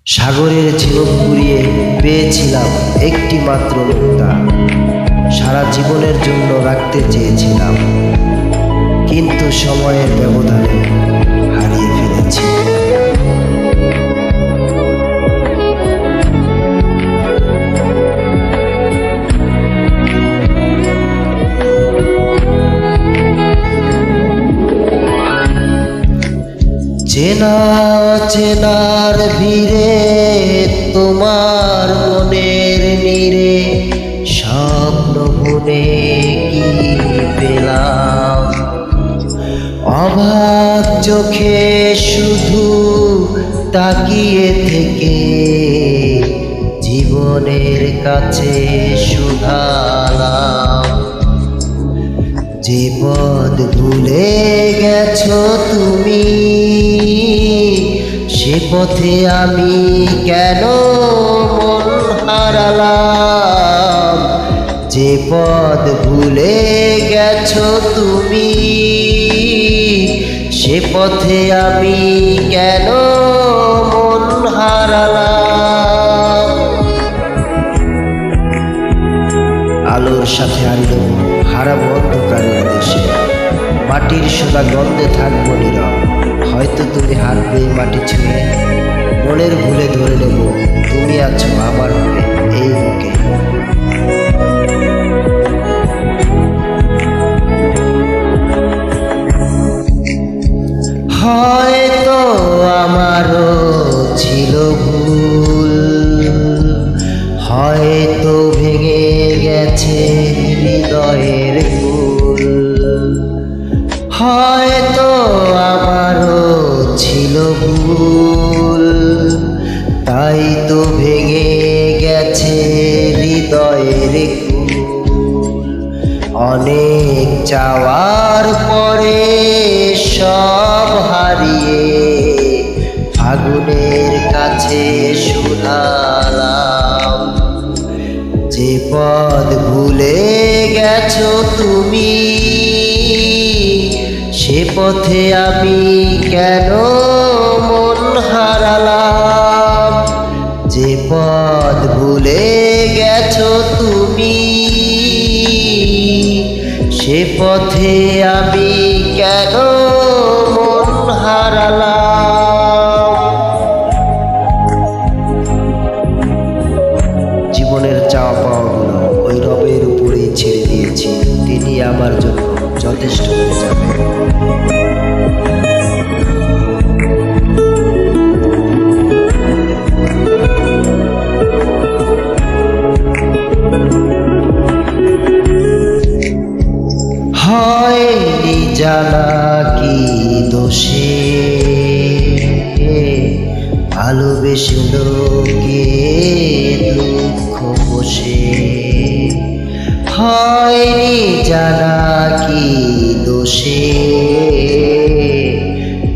সাগরের ঝিনুক কুড়িয়ে পেয়েছিলাম একটি মাত্র মুক্তা, সারা জীবনের জন্য রাখতে চেয়েছিলাম, কিন্তু সময়ের ব্যবধানে হারিয়ে ফেলেছি। চেনা চেনার ভিড়ে তোমার মনের নীড়ে স্বপ্ন বুনে কি পেলাম, অবাক চোখে শুধু তাকিয়ে থেকে জীবনের কাছে শুধালাম। যে পথ ভুলে গেছো তুমি, সে পথে আমি কেন মন হারালাম। যে পথ ভুলে গেছো তুমি, সে পথে আমি কেন মন হারালাম। আলোর সাথে আলো হারাবো অন্ধকারের দেশে, মাটির সোনা গন্ধে থাকবো নীরব। হয়তো তুমি হারবে মাটি ছুঁয়ে, মনের ভুলে ধরে নেব তুমি আছো আমার হয়ে এই বুকে। হয়তো আমারও ছিল ভুল, হয়তো ভেঙে গেছে হৃদয়ের ফুল। হয়তো আমারও ছিল ভুল, তাই তো ভেঙে গেছে হৃদয়ের ফুল। অনেক চাওয়ার পরে সব হারিয়ে ফাগুনের কাছে শুধালাম। যে পথ ভুলে গেছো তুমি, সে পথে আমি কেন মন হারালাম। যে পথ ভুলে গেছো তুমি, সে পথে আমি কেন মন হারালাম। জীবনের চাওয়া পাওয়াগুলো ওই রবের উপরেই ছেড়ে দিয়েছি, তিনি আমার জন্য যথেষ্ট হয়ে যাবে। হয়নি জানা কি দোষে ভালোবেসে লোকে দুঃখ বসে। হয়নি জানা কি দোষে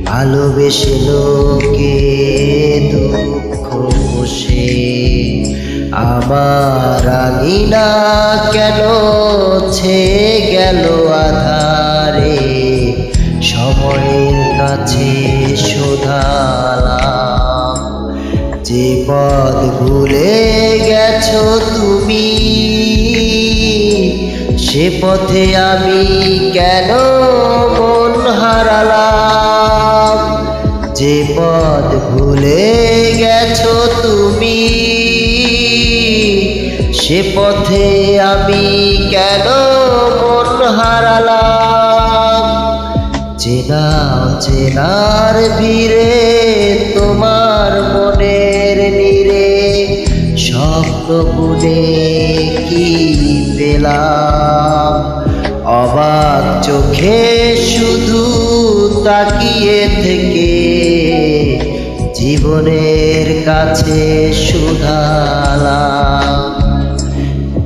ভালোবেসে লোকে দুঃখ বসে। আমার আঙিনা কেন ছেয়ে গেল আধারে, সময়ের কাছে শোধালাম। যে পথ ভুলে গেছো তুমি, সে পথে আমি কেন মন হারালাম। যে পথ ভুলে গেছো তুমি, সে পথে আমি কেন মন হারালাম। চেনা চেনার ভিড়ে তোমার মনের নীড়ে স্বপ্ন বুনে কি পেলাম। অবাক চোখে শুধু তাকিয়ে থেকে জীবনের কাছে শুধালাম।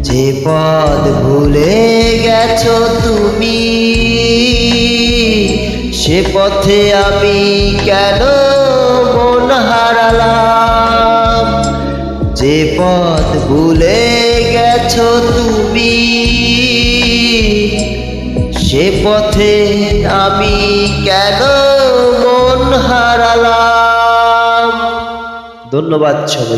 যে পথ ভুলে গেছো তুমি, সে পথে আমি কেন মন হারালাম। যে পথ ভুলে গেছো তুমি, সে পথে আমি কেন মন হারালাম। ধন্যবাদ সবাই।